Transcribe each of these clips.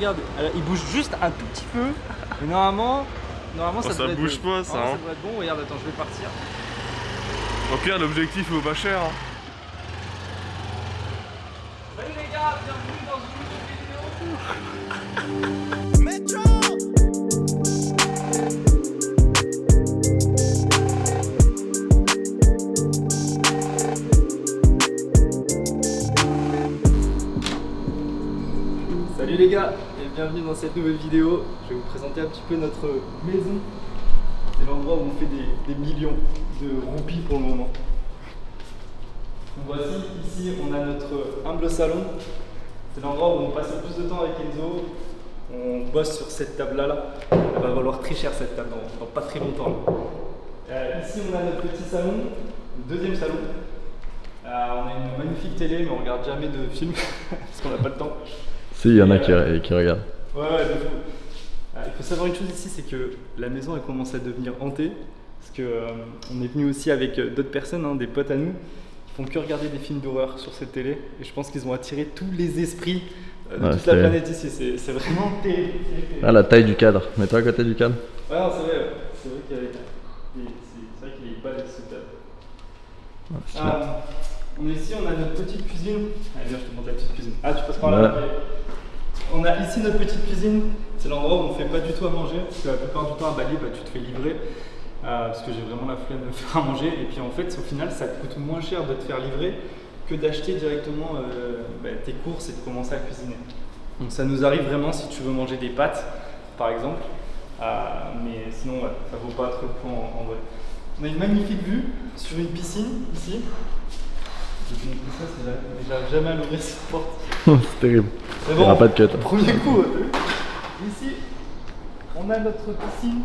Regarde, il bouge juste un tout petit peu. Mais normalement ça devrait bouge être pas, ça. ça devrait être bon. Regarde, attends, je vais partir. Au pire, l'objectif vaut pas cher. Hein. Salut les gars, bienvenue dans une nouvelle vidéo. Salut les gars et bienvenue dans cette nouvelle vidéo. Je vais vous présenter un petit peu notre maison. C'est l'endroit où on fait des millions de roupies pour le moment. Donc voici, ici on a notre humble salon. C'est l'endroit où on passe le plus de temps avec Enzo. On bosse sur cette table là. Elle va valoir très cher cette table dans pas très longtemps. Ici on a notre petit salon, le deuxième salon. On a une magnifique télé mais on regarde jamais de films parce qu'on n'a pas le temps. Si, il y en a qui regardent. Ouais, de fou. Il faut savoir une chose ici, c'est que la maison elle commence à devenir hantée. Parce que on est venu aussi avec d'autres personnes, hein, des potes à nous, qui font que regarder des films d'horreur sur cette télé. Et je pense qu'ils ont attiré tous les esprits de toute la planète ici. C'est vraiment terrible. Ah, la taille du cadre. Mets-toi à côté du cadre. Ouais, non, c'est vrai. C'est vrai qu'il y a est balèze ce cadre. On est ici, on a notre petite cuisine. Allez, viens, je te montre la petite cuisine. Ah, tu passes par là. Ouais. On a ici notre petite cuisine. C'est l'endroit où on fait pas du tout à manger. Parce que la plupart du temps à Bali, tu te fais livrer. Parce que j'ai vraiment la flemme de faire à manger. Et puis en fait, au final, ça te coûte moins cher de te faire livrer que d'acheter directement tes courses et de commencer à cuisiner. Donc ça nous arrive vraiment si tu veux manger des pâtes, par exemple. Mais sinon, ouais, ça vaut pas trop le coup en vrai. On a une magnifique vue sur une piscine ici. Je vais te montrer ça, j'arrive jamais à l'ouvrir cette porte. C'est terrible. Mais Il n'y aura pas de cut. Premier coup, ici, on a notre piscine.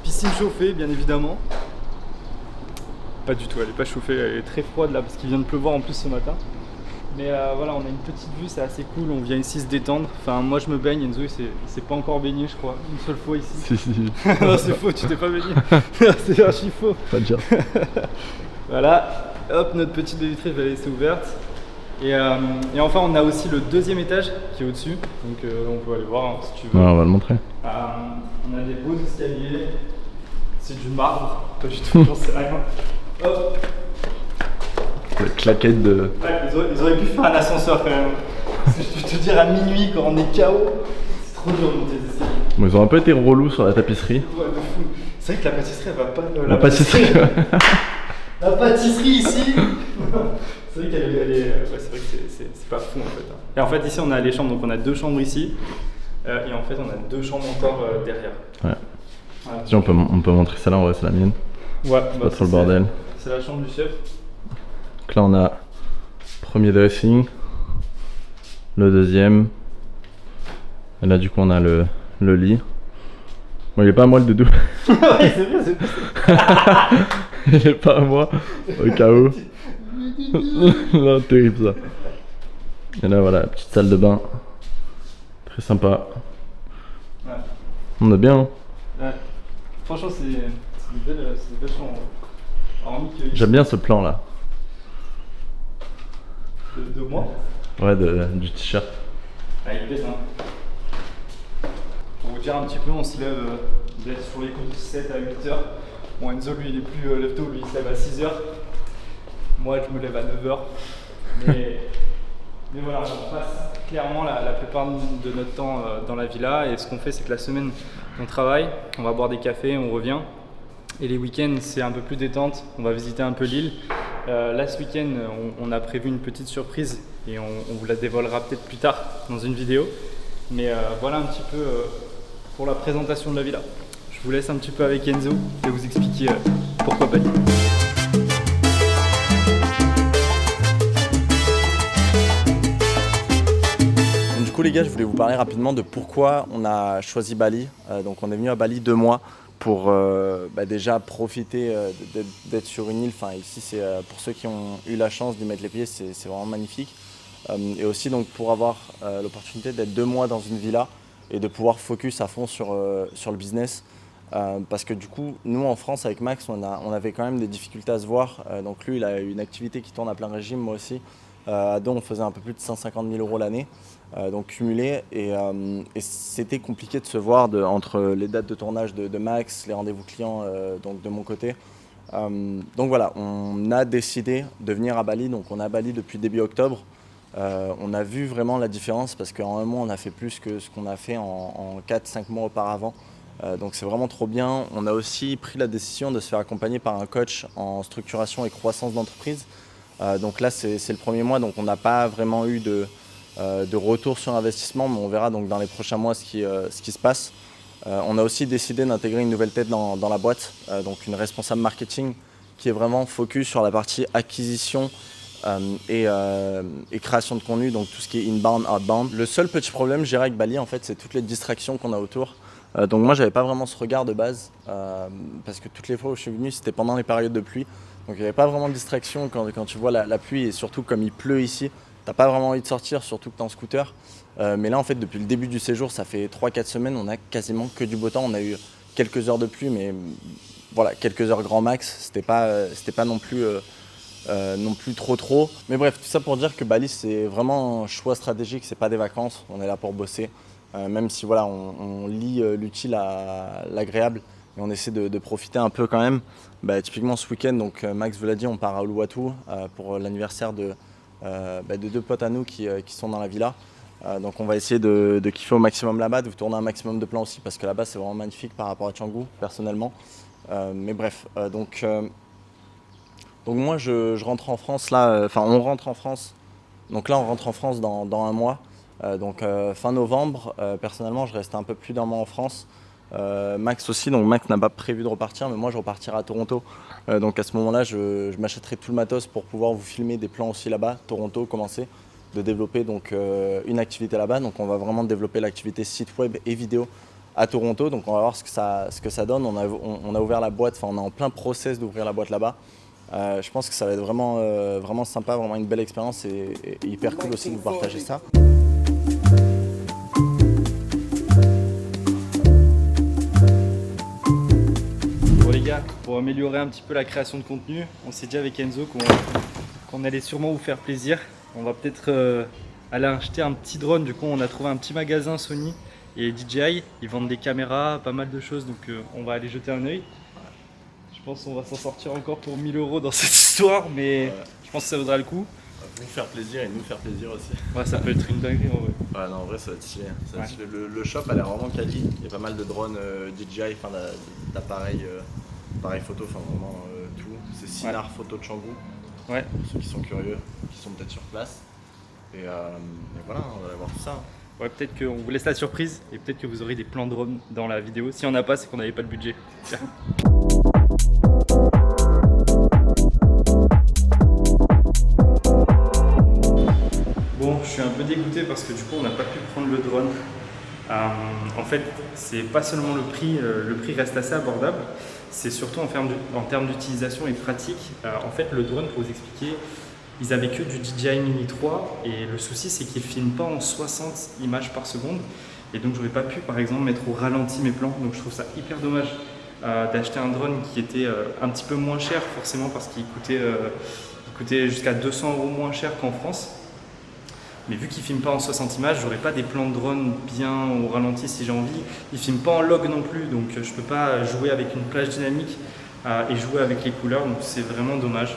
Piscine chauffée, bien évidemment. Pas du tout, elle n'est pas chauffée, elle est très froide là parce qu'il vient de pleuvoir en plus ce matin. Mais voilà, on a une petite vue, c'est assez cool, on vient ici se détendre. Enfin, moi je me baigne, Enzo il s'est pas encore baigné, je crois, une seule fois ici. Si. Non, c'est faux, tu t'es pas baigné. C'est archi faux. Pas de dire. Voilà, hop, notre petite baie vitrée, je vais la laisser ouverte. Et enfin, on a aussi le deuxième étage qui est au-dessus, donc on peut aller voir hein, si tu veux. Ouais, on va le montrer. On a des beaux escaliers, c'est du marbre, pas du tout, j'en sais rien. Hop. La claquette de. Ouais, ils auraient pu faire un ascenseur quand même. Parce que je peux te dire, à minuit, quand on est KO, c'est trop dur de monter des escaliers. Bon, ils ont un peu été relous sur la tapisserie. Ouais, de fou. C'est vrai que la pâtisserie, elle va pas. La pâtisserie. La pâtisserie ici. C'est vrai qu'elle est. Ouais, c'est vrai que c'est pas fou en fait. Et en fait, ici, on a les chambres, donc on a deux chambres ici. Et en fait, on a deux chambres encore derrière. Ouais. Voilà. Si on peut montrer ça là, en vrai, c'est la mienne. Ouais, Pas trop le bordel. C'est la chambre du chef. Donc là, on a premier dressing, le deuxième. Et là, du coup, on a le lit. Bon, il est pas à moi le doudou. Ouais, c'est vrai, c'est Il est pas à moi, au cas où. Non, terrible ça. Et là, voilà, petite salle de bain. Très sympa. Ouais. On est bien, hein. Ouais. Franchement, c'est des belles chambres. Hormis que. J'aime bien ce plan là. De moi. Ouais, du t-shirt. Ah, il pèse, hein. Pour vous dire un petit peu, on se lève d'être sur les coups de 7 à 8 heures. Bon, Enzo, lui, il est plus lève tôt, lui, il se lève à 6 heures. Moi, je me lève à 9 heures. Mais voilà, on passe clairement la plupart de notre temps dans la villa. Et ce qu'on fait, c'est que la semaine, on travaille, on va boire des cafés, on revient. Et les week-ends, c'est un peu plus détente. On va visiter un peu l'île. Là, ce week-end, on a prévu une petite surprise et on vous la dévoilera peut-être plus tard dans une vidéo. Mais voilà un petit peu pour la présentation de la villa. Je vous laisse un petit peu avec Enzo et vous expliquer pourquoi Bali. Du coup les gars, je voulais vous parler rapidement de pourquoi on a choisi Bali. Donc on est venu à Bali 2 mois pour déjà profiter d'être sur une île. Enfin ici c'est pour ceux qui ont eu la chance d'y mettre les pieds, c'est vraiment magnifique. Et aussi donc pour avoir l'opportunité d'être 2 mois dans une villa et de pouvoir focus à fond sur le business. Parce que du coup, nous en France avec Max, on avait quand même des difficultés à se voir. Donc lui, il a une activité qui tourne à plein régime, moi aussi. À deux, on faisait un peu plus de 150 000 € l'année. donc cumulées. Et c'était compliqué de se voir entre les dates de tournage de Max, les rendez-vous clients donc de mon côté. Donc voilà, on a décidé de venir à Bali. Donc on est à Bali depuis début octobre. On a vu vraiment la différence parce qu'en un mois, on a fait plus que ce qu'on a fait en 4-5 mois auparavant. Donc c'est vraiment trop bien. On a aussi pris la décision de se faire accompagner par un coach en structuration et croissance d'entreprise. Donc là, c'est le premier mois, donc on n'a pas vraiment eu de retour sur investissement, mais on verra donc dans les prochains mois ce qui se passe. On a aussi décidé d'intégrer une nouvelle tête dans la boîte, donc une responsable marketing qui est vraiment focus sur la partie acquisition et création de contenu, donc tout ce qui est inbound, outbound. Le seul petit problème, je dirais, avec Bali, en fait, c'est toutes les distractions qu'on a autour. Donc moi, j'avais pas vraiment ce regard de base, parce que toutes les fois où je suis venu, c'était pendant les périodes de pluie. Donc il n'y avait pas vraiment de distraction quand tu vois la pluie, et surtout comme il pleut ici, t'as pas vraiment envie de sortir, surtout que t'es en scooter. Mais là, en fait, depuis le début du séjour, ça fait 3-4 semaines, on a quasiment que du beau temps. On a eu quelques heures de pluie, mais voilà, quelques heures grand max. C'était pas non plus trop. Mais bref, tout ça pour dire que Bali, c'est vraiment un choix stratégique, c'est pas des vacances. On est là pour bosser, même si voilà, on lie l'utile à l'agréable et on essaie de profiter un peu quand même. Typiquement ce week-end, donc Max vous l'a dit, on part à Uluwatu pour l'anniversaire de 2 potes à nous qui sont dans la villa. Donc on va essayer de kiffer au maximum là-bas, de vous tourner un maximum de plans aussi, parce que là-bas c'est vraiment magnifique par rapport à Canggu personnellement. Mais bref, donc moi je rentre en France là, on rentre en France. Donc là on rentre en France dans un mois, fin novembre. Personnellement je reste un peu plus d'un mois en France. Max aussi, donc Max n'a pas prévu de repartir, mais moi je repartirai à Toronto. Donc à ce moment-là je m'achèterai tout le matos pour pouvoir vous filmer des plans aussi là-bas, Toronto, commencer de développer donc une activité là-bas. Donc on va vraiment développer l'activité site web et vidéo à Toronto. Donc on va voir ce que ça donne. On a ouvert la boîte, on est en plein process d'ouvrir la boîte là-bas. Je pense que ça va être vraiment sympa, vraiment une belle expérience et hyper cool aussi de vous partager ça. Bon les gars, pour améliorer un petit peu la création de contenu, on s'est dit avec Enzo qu'on allait sûrement vous faire plaisir. On va peut-être aller acheter un petit drone. Du coup on a trouvé un petit magasin Sony et DJI. Ils vendent des caméras, pas mal de choses, donc on va aller jeter un œil. Je pense qu'on va s'en sortir encore pour 1000 € dans cette histoire, mais je pense que ça vaudra le coup. Vous faire plaisir et nous faire plaisir aussi. Ouais, ça peut être une dinguerie en vrai. Ouais, non, en vrai, ça va être stylé. Le shop a l'air vraiment quali. Il y a pas mal de drones DJI, d'appareils photo, vraiment tout. C'est Sinar Photo de Canggu. Ouais. Pour ceux qui sont curieux, qui sont peut-être sur place. Et voilà, on va voir tout ça. Ouais, peut-être qu'on vous laisse la surprise et peut-être que vous aurez des plans de drone dans la vidéo. Si on n'a pas, c'est qu'on n'avait pas le budget. Bon, je suis un peu dégoûté parce que du coup on n'a pas pu prendre le drone. En fait, c'est pas seulement le prix reste assez abordable, c'est surtout en termes d'utilisation et de pratique. En fait, le drone, pour vous expliquer, ils avaient que du DJI Mini 3 et le souci c'est qu'ils ne filment pas en 60 images par seconde et donc j'aurais pas pu par exemple mettre au ralenti mes plans, donc je trouve ça hyper dommage d'acheter un drone qui était un petit peu moins cher forcément parce qu'il coûtait jusqu'à 200 € moins cher qu'en France. Mais vu qu'il ne filme pas en 60 images, j'aurais pas des plans de drone bien au ralenti si j'ai envie. Il ne filme pas en log non plus, donc je peux pas jouer avec une plage dynamique et jouer avec les couleurs, donc c'est vraiment dommage.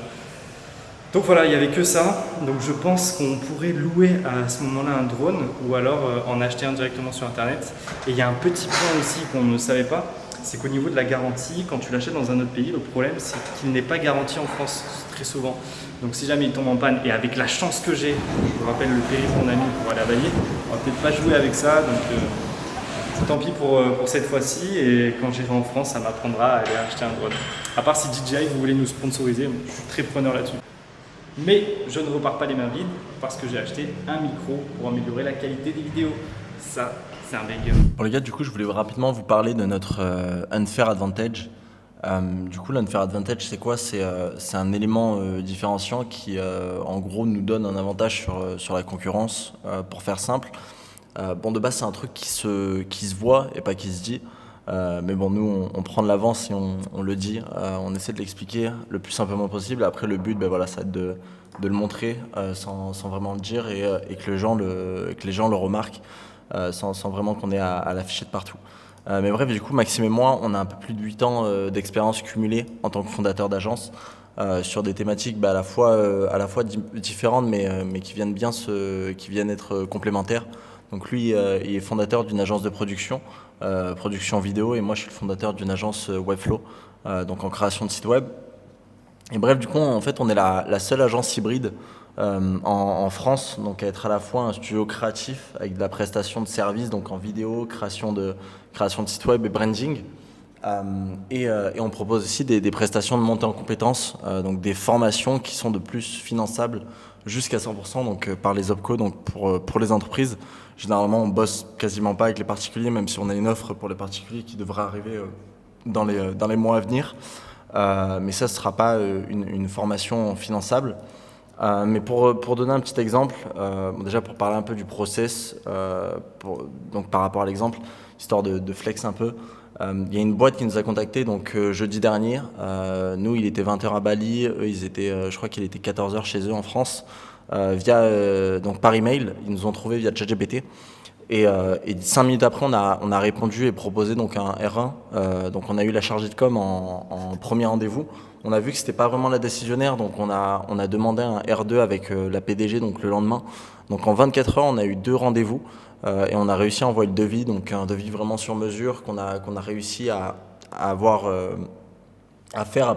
Donc voilà, il n'y avait que ça, donc je pense qu'on pourrait louer à ce moment-là un drone ou alors en acheter un directement sur internet. Et il y a un petit point aussi qu'on ne savait pas, c'est qu'au niveau de la garantie, quand tu l'achètes dans un autre pays, le problème c'est qu'il n'est pas garanti en France très souvent. Donc si jamais il tombe en panne, et avec la chance que j'ai, je vous rappelle le périple qu'on a mis pour aller à Bali, on va peut-être pas jouer avec ça, donc tant pis pour cette fois-ci, et quand j'irai en France, ça m'apprendra à aller acheter un drone. À part si DJI vous voulez nous sponsoriser, je suis très preneur là-dessus. Mais je ne repars pas les mains vides parce que j'ai acheté un micro pour améliorer la qualité des vidéos. Ça, c'est un banger. Bon les gars, du coup je voulais rapidement vous parler de notre Unfair Advantage. Du coup l'Unfair Advantage c'est quoi ? C'est un élément différenciant qui en gros nous donne un avantage sur la concurrence, pour faire simple. De base c'est un truc qui se voit et pas qui se dit. Mais bon, nous, on prend de l'avance et on le dit, on essaie de l'expliquer le plus simplement possible. Après, le but, ça va être de le montrer sans vraiment le dire et que les gens le remarquent sans vraiment qu'on ait à l'afficher de partout. Mais bref, du coup, Maxime et moi, on a un peu plus de 8 ans d'expérience cumulée en tant que fondateur d'agence sur des thématiques à la fois différentes mais qui viennent être complémentaires. Donc lui, il est fondateur d'une agence de production vidéo, et moi je suis le fondateur d'une agence Webflow, donc en création de sites web. Et bref, du coup, en fait, on est la seule agence hybride en France, donc à être à la fois un studio créatif avec de la prestation de services, donc en vidéo, création de sites web et branding. Et on propose aussi des prestations de montée en compétences, donc des formations qui sont de plus finançables jusqu'à 100%, donc par les OPCO, donc pour les entreprises. Généralement, on bosse quasiment pas avec les particuliers, même si on a une offre pour les particuliers qui devrait arriver dans les mois à venir. Mais ça, ce sera pas une formation finançable. Mais pour donner un petit exemple, déjà pour parler un peu du process, donc par rapport à l'exemple, histoire de flex un peu, il y a une boîte qui nous a contactés donc jeudi dernier. Nous, il était 20h à Bali, eux, je crois qu'il était 14h chez eux en France. Donc par email, ils nous ont trouvé via ChatGPT. Et 5 minutes après, on a répondu et proposé donc un R1. Donc on a eu la chargée de com en premier rendez-vous. On a vu que c'était pas vraiment la décisionnaire, donc on a demandé un R2 avec la PDG donc le lendemain. Donc en 24 heures, on a eu 2 rendez-vous et on a réussi à envoyer le devis, donc un devis vraiment sur mesure qu'on a réussi à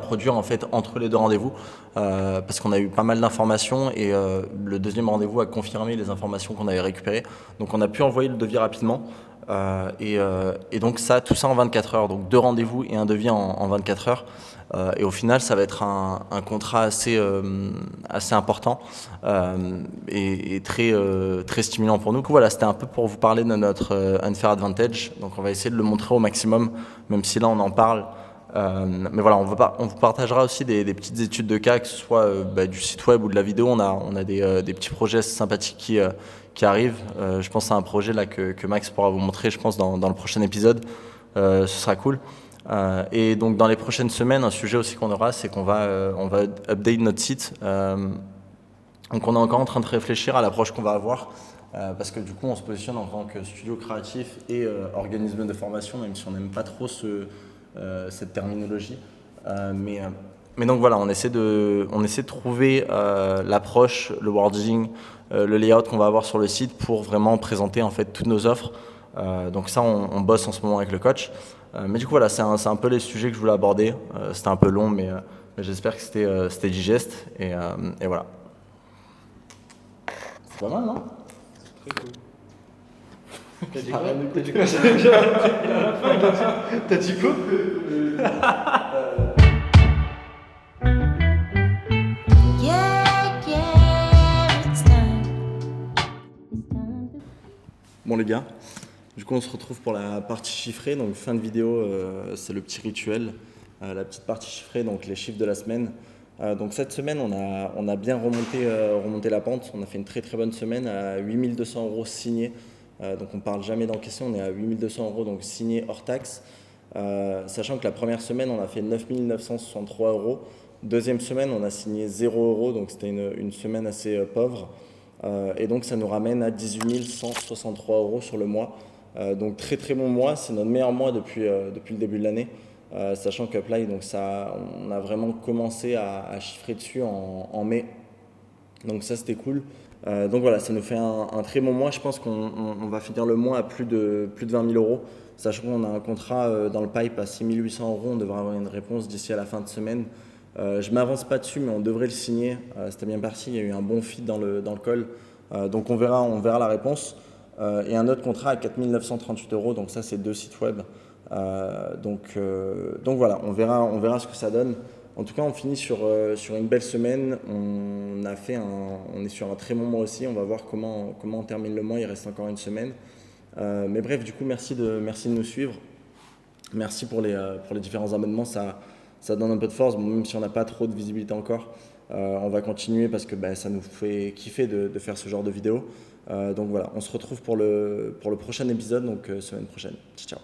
produire en fait entre les 2 rendez-vous parce qu'on a eu pas mal d'informations et le deuxième rendez-vous a confirmé les informations qu'on avait récupérées. Donc on a pu envoyer le devis rapidement et donc tout ça en 24 heures. Donc 2 rendez-vous et un devis en 24 heures. Et au final, ça va être un contrat assez important et très stimulant pour nous. Donc voilà, c'était un peu pour vous parler de notre Unfair Advantage. Donc on va essayer de le montrer au maximum, même si là on en parle. Mais voilà, on vous partagera aussi des petites études de cas, que ce soit du site web ou de la vidéo. On a des petits projets sympathiques qui arrivent. Je pense à un projet là que Max pourra vous montrer, je pense, dans le prochain épisode. Ce sera cool. Et donc dans les prochaines semaines, un sujet aussi qu'on aura, c'est qu'on va update notre site. Donc on est encore en train de réfléchir à l'approche qu'on va avoir. Parce que du coup, on se positionne en tant que studio créatif et organisme de formation, même si on n'aime pas trop cette terminologie. Mais donc voilà, on essaie de trouver l'approche, le wording, le layout qu'on va avoir sur le site pour vraiment présenter en fait toutes nos offres. Donc ça, on bosse en ce moment avec le coach. Mais du coup voilà, c'est un peu les sujets que je voulais aborder. C'était un peu long, mais j'espère que c'était digeste. Et voilà. C'est pas mal, non? Très cool. T'as dit quoi? T'as dit quoi? Bon les gars, du coup on se retrouve pour la partie chiffrée, donc fin de vidéo, c'est le petit rituel, la petite partie chiffrée, donc les chiffres de la semaine. Donc cette semaine on a bien remonté la pente, on a fait une très très bonne semaine à 8 200 € signés, donc on ne parle jamais d'encaissé, on est à 8 200 € donc signés hors taxe, sachant que la première semaine on a fait 9 963 €, deuxième semaine on a signé 0 €, donc c'était une semaine assez pauvre. Et donc ça nous ramène à 18 163 € sur le mois. Donc très très bon mois, c'est notre meilleur mois depuis le début de l'année. Sachant qu'Upply, donc on a vraiment commencé à chiffrer dessus en mai. Donc ça c'était cool. Donc voilà, ça nous fait un très bon mois. Je pense qu'on va finir le mois à plus de 20 000 €. Sachant qu'on a un contrat dans le pipe à 6 800 €, on devrait avoir une réponse d'ici à la fin de semaine. Je ne m'avance pas dessus, mais on devrait le signer. C'était bien parti, il y a eu un bon fit dans le call. Donc on verra la réponse. Et un autre contrat à 4 938 €, donc ça c'est 2 sites web. Donc voilà, on verra ce que ça donne. En tout cas, on finit sur une belle semaine. On est sur un très bon mois aussi. On va voir comment on termine le mois. Il reste encore une semaine. Mais bref, du coup, merci de nous suivre. Merci pour les différents abonnements. Ça donne un peu de force, même si on n'a pas trop de visibilité encore. On va continuer parce que ça nous fait kiffer de faire ce genre de vidéo. Donc voilà, on se retrouve pour le prochain épisode, donc semaine prochaine. Ciao.